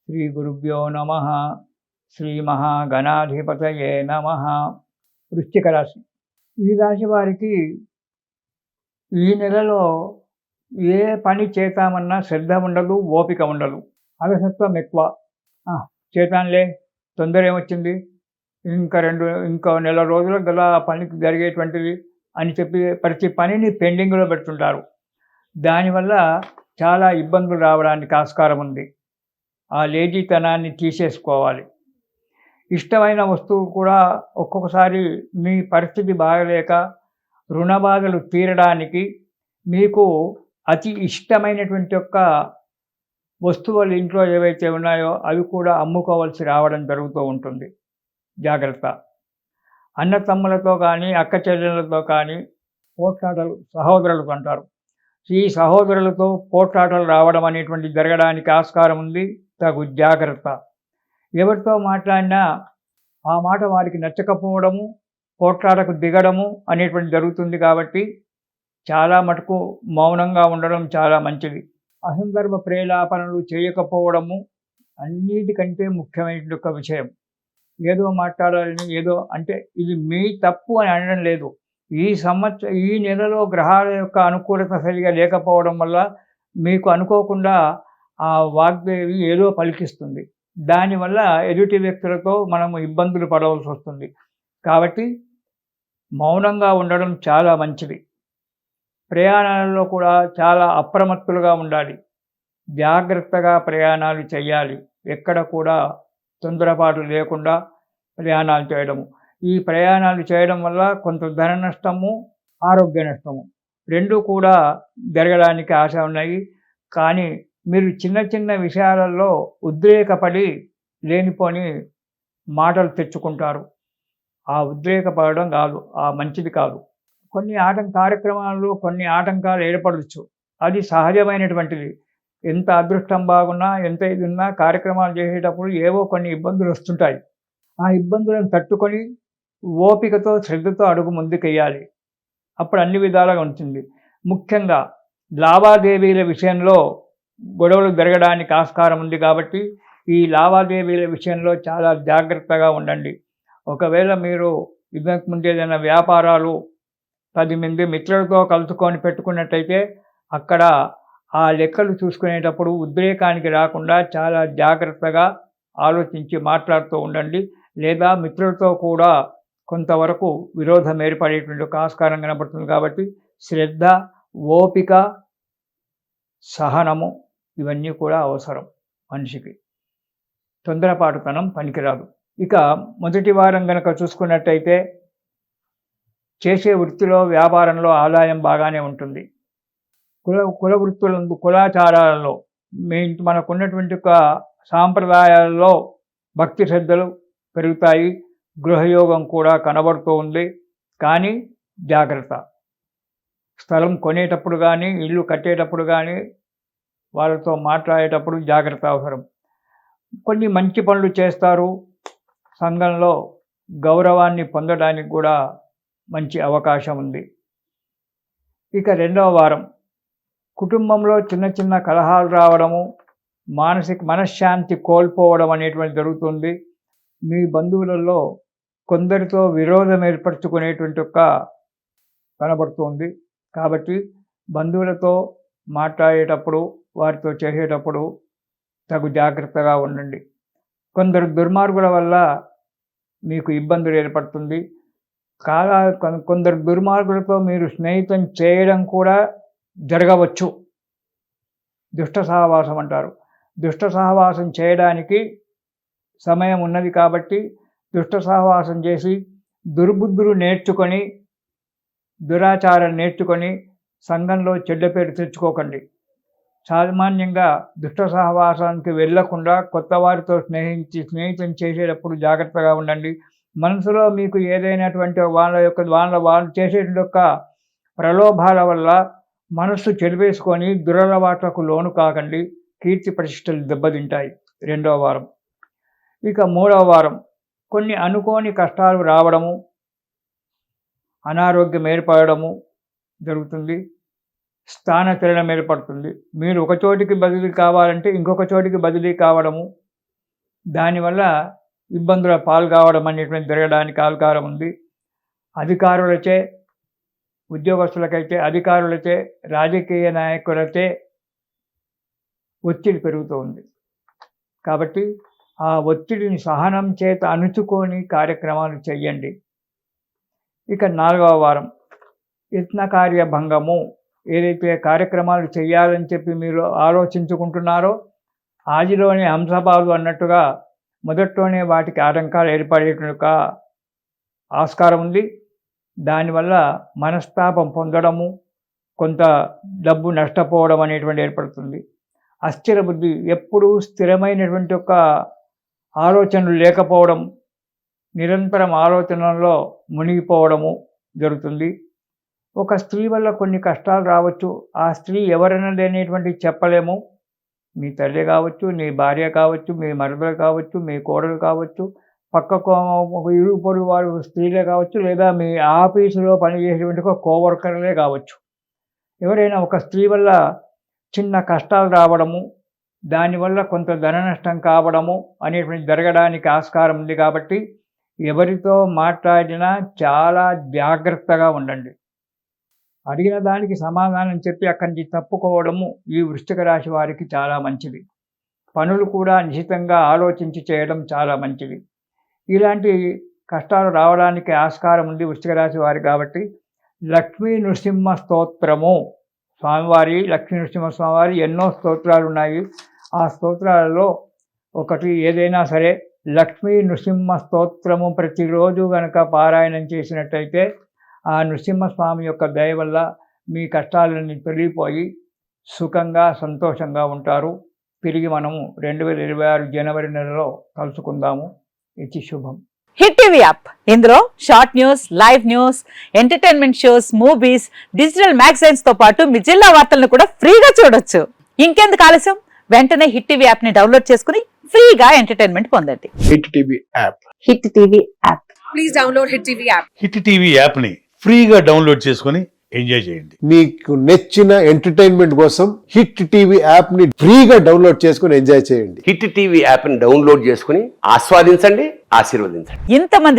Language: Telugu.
శ్రీ గురుభ్యో నమ. శ్రీ మహాగణాధిపతయే నమ. వృశ్చిక రాశి. ఈ రాశి వారికి ఈ నెలలో ఏ పని చేద్దామన్నా శ్రద్ధ ఉండదు, ఓపిక ఉండదు, అలసత్వం ఎక్కువ. చేతానులే, తొందర ఏమొచ్చింది, ఇంకో నెల రోజులకు గల పనికి జరిగేటువంటిది అని చెప్పి ప్రతి పనిని పెండింగ్లో పెడుతుంటారు. దానివల్ల చాలా ఇబ్బందులు రావడానికి ఆస్కారం ఉంది. ఆ లేజీతనాన్ని తీసేసుకోవాలి. ఇష్టమైన వస్తువు కూడా ఒక్కొక్కసారి మీ పరిస్థితి బాగలేక రుణ బాధలు తీరడానికి మీకు అతి ఇష్టమైనటువంటి వస్తువులు ఇంట్లో ఏవైతే ఉన్నాయో అవి కూడా అమ్ముకోవాల్సి రావడం జరుగుతూ ఉంటుంది. జాగ్రత్త. అన్న తమ్ములతో కానీ, అక్క చెల్లెళ్ళతో కానీ పోట్లాటలు, సహోదరులతో అంటారు, ఈ సహోదరులతో పోట్లాటలు రావడం అనేటువంటి జరగడానికి ఆస్కారం ఉంది. తగు జాగ్రత్త. ఎవరితో మాట్లాడినా ఆ మాట వారికి నచ్చకపోవడము, పోట్లాటకు దిగడము అనేటువంటి జరుగుతుంది. కాబట్టి చాలా మటుకు మౌనంగా ఉండడం చాలా మంచిది. అసందర్భ ప్రేలాపనలు చేయకపోవడము అన్నిటికంటే ముఖ్యమైన ఒక విషయం. ఏదో మాట్లాడాలని, ఏదో అంటే ఇది మీ తప్పు అని అనడం లేదు. ఈ నెలలో గ్రహాల యొక్క అనుకూలత సరిగా లేకపోవడం వల్ల మీకు అనుకోకుండా ఆ వాగ్దేవి ఏదో పలికిస్తుంది. దానివల్ల ఎదుటి వ్యక్తులతో మనము ఇబ్బందులు పడవలసి వస్తుంది. కాబట్టి మౌనంగా ఉండడం చాలా మంచిది. ప్రయాణాలలో కూడా చాలా అప్రమత్తులుగా ఉండాలి. జాగ్రత్తగా ప్రయాణాలు చేయాలి. ఎక్కడ కూడా తొందరపాటు లేకుండా ప్రయాణాలు చేయడము. ఈ ప్రయాణాలు చేయడం వల్ల కొంత ధన నష్టము, ఆరోగ్య నష్టము రెండూ కూడా జరగడానికి ఆశ ఉన్నాయి. కానీ మీరు చిన్న చిన్న విషయాలలో ఉద్రేకపడి లేనిపోని మాటలు తెచ్చుకుంటారు. ఆ ఉద్రేకపడడం కాదు, ఆ మంచిది కాదు. కొన్ని కార్యక్రమాల్లో కొన్ని ఆటంకాలు ఏర్పడవచ్చు. అది సహజమైనటువంటిది. ఎంత అదృష్టం బాగున్నా, ఎంత ఇది ఉన్నా కార్యక్రమాలు చేసేటప్పుడు ఏవో కొన్ని ఇబ్బందులు వస్తుంటాయి. ఆ ఇబ్బందులను తట్టుకొని ఓపికతో, శ్రద్ధతో అడుగు ముందుకెయ్యాలి. అప్పుడు అన్ని విధాలుగా ఉంటుంది. ముఖ్యంగా లావాదేవీల విషయంలో గొడవలు జరగడానికి ఆస్కారం ఉంది. కాబట్టి ఈ లావాదేవీల విషయంలో చాలా జాగ్రత్తగా ఉండండి. ఒకవేళ మీరు ఇంతకు ముందు ఏదైనా వ్యాపారాలు 10 మంది మిత్రులతో కలుసుకొని పెట్టుకున్నట్టయితే అక్కడ ఆ లెక్కలు చూసుకునేటప్పుడు ఉద్రేకానికి రాకుండా చాలా జాగ్రత్తగా ఆలోచించి మాట్లాడుతూ ఉండండి. లేదా మిత్రులతో కూడా కొంతవరకు విరోధం ఏర్పడేటువంటి ఒక ఆస్కారం కనబడుతుంది. కాబట్టి శ్రద్ధ, ఓపిక, సహనము ఇవన్నీ కూడా అవసరం మనిషికి. తొందరపాటుతనం పనికిరాదు. ఇక మొదటి వారం కనుక చూసుకున్నట్టయితే చేసే వృత్తిలో, వ్యాపారంలో ఆదాయం బాగానే ఉంటుంది. కుల వృత్తులందు, కులాచారాలలో మనకున్నటువంటి సాంప్రదాయాలలో భక్తి శ్రద్ధలు పెరుగుతాయి. గృహయోగం కూడా కనబడుతూ ఉంది. కానీ జాగ్రత్త. స్థలం కొనేటప్పుడు కానీ, ఇల్లు కట్టేటప్పుడు కానీ వాళ్ళతో మాట్లాడేటప్పుడు జాగ్రత్త అవసరం. కొన్ని మంచి పనులు చేస్తారు. సంఘంలో గౌరవాన్ని పొందడానికి కూడా మంచి అవకాశం ఉంది. ఇక రెండవ వారం కుటుంబంలో చిన్న చిన్న కలహాలు రావడము, మనశ్శాంతి కోల్పోవడం అనేటువంటి జరుగుతుంది. మీ బంధువులలో కొందరితో విరోధం ఏర్పరచుకునేటువంటి కనబడుతుంది. కాబట్టి బంధువులతో మాట్లాడేటప్పుడు, వారితో చేసేటప్పుడు తగు జాగ్రత్తగా ఉండండి. కొందరు దుర్మార్గుల వల్ల మీకు ఇబ్బందులు ఏర్పడుతుంది. కొందరు దుర్మార్గులతో మీరు స్నేహితం చేయడం కూడా జరగవచ్చు. దుష్ట సహవాసం అంటారు. దుష్ట సహవాసం చేయడానికి సమయం ఉన్నది. కాబట్టి దుష్ట సహవాసం చేసి దుర్బుద్ధులు నేర్చుకొని, దురాచారం నేర్చుకొని సంఘంలో చెడ్డ పేరు తెచ్చుకోకండి. సామాన్యంగా దుష్ట సహవాసానికి వెళ్ళకుండా కొత్త వారితో స్నేహితం చేసేటప్పుడు జాగ్రత్తగా ఉండండి. మనసులో మీకు ఏదైనటువంటి వాళ్ళు చేసేటువంటి ప్రలోభాల వల్ల మనస్సు చెడివేసుకొని దురలవాట్లకు లోను కాకండి. కీర్తి ప్రతిష్టలు దెబ్బతింటాయి. రెండవ వారం. ఇక మూడవ వారం కొన్ని అనుకోని కష్టాలు రావడము, అనారోగ్యం ఏర్పడము జరుగుతుంది. స్థానచలనం ఏర్పడుతుంది. మీరు ఒక చోటికి బదిలీ కావాలంటే ఇంకొక చోటికి బదిలీ కావడము, దానివల్ల ఇబ్బందుల పాల్గొవడం అనేటువంటి జరగడానికి ఆస్కారం ఉంది. అధికారులచే, ఉద్యోగస్తులకైతే అధికారులచే, రాజకీయ నాయకులచే ఒత్తిడి పెరుగుతూ ఉంది. కాబట్టి ఆ ఒత్తిడిని సహనం చేత అణుచుకొని కార్యక్రమాలు చేయండి. ఇక 4వ వారం యత్నకార్య భంగము. ఏదైతే కార్యక్రమాలు చేయాలని చెప్పి మీరు ఆలోచించుకుంటున్నారో ఆదిలోనే హంసపాదు అన్నట్టుగా మొదట్లోనే వాటికి ఆటంకాలు ఏర్పడేట్టుగా ఆస్కారం ఉంది. దానివల్ల మనస్తాపం పొందడము, కొంత డబ్బు నష్టపోవడం అనేటువంటి ఏర్పడుతుంది. అస్థిర బుద్ధి, ఎప్పుడూ స్థిరమైనటువంటి ఒక ఆలోచనలు లేకపోవడం, నిరంతరం ఆలోచనల్లో మునిగిపోవడము జరుగుతుంది. ఒక స్త్రీ వల్ల కొన్ని కష్టాలు రావచ్చు. ఆ స్త్రీ ఎవరన్నది అనేటువంటి చెప్పలేము. మీ తల్లి కావచ్చు, నీ భార్య కావచ్చు, మీ మరదలు కావచ్చు, మీ కోడలు కావచ్చు, పక్కకు ఇరుగు పొరుగు వారు స్త్రీలే కావచ్చు, లేదా మీ ఆఫీసులో పనిచేసేటువంటి ఒక కోవర్కర్లే కావచ్చు. ఎవరైనా ఒక స్త్రీ వల్ల చిన్న కష్టాలు రావడము, దానివల్ల కొంత ధన నష్టం కావడము అనేటువంటి జరగడానికి ఆస్కారం ఉంది. కాబట్టి ఎవరితో మాట్లాడినా చాలా జాగ్రత్తగా ఉండండి. అడిగిన దానికి సమాధానం చెప్పి అక్కడి నుంచి తప్పుకోవడము ఈ వృశ్చిక రాశి వారికి చాలా మంచిది. పనులు కూడా నిశితంగా ఆలోచించి చేయడం చాలా మంచిది. ఇలాంటి కష్టాలు రావడానికి ఆస్కారం ఉంది వృశ్చిక రాశి వారికి. కాబట్టి లక్ష్మీ నృసింహ స్తోత్రము, స్వామివారి లక్ష్మీ నృసింహ స్వామివారి ఎన్నో స్తోత్రాలు ఉన్నాయి. ఆ స్తోత్రాలలో ఒకటి ఏదైనా సరే లక్ష్మీ నృసింహ స్తోత్రము ప్రతిరోజు కనుక పారాయణం చేసినట్టయితే ఆ నృసింహస్వామి యొక్క దయ వల్ల మీ కష్టాలన్నీ తొలగిపోయి సుఖంగా సంతోషంగా ఉంటారు. తిరిగి మనము 2026 జనవరి నెలలో కలుసుకుందాము. ఇది శుభం. హిట్ టీవీ యాప్, ఇందులో short news, live news, entertainment shows, movies, digital magazines తో పాటు మీ జిల్లా వార్తలను కూడా ఫ్రీగా చూడొచ్చు. ఇంకెందుకు ఆలస్యం, వెంటనే హిట్ టీవీ యాప్ ని డౌన్లోడ్ చేసుకుని ఫ్రీగా ఎంటర్టైన్మెంట్ పొందండి. Hit TV app. Hit TV app. Please download hit TV app. Hit TV app ని ఫ్రీగా డౌన్లోడ్ చేసుకొని ఎంజాయ్ చేయండి. మీకు నచ్చిన ఎంటర్టైన్మెంట్ కోసం హిట్ టీవీ యాప్ ని ఫ్రీగా డౌన్లోడ్ చేసుకొని ఎంజాయ్ చేయండి. హిట్ టీవీ యాప్ ని డౌన్లోడ్ చేసుకుని ఆస్వాదించండి, ఆశీర్వదించండి. ఇంతమంది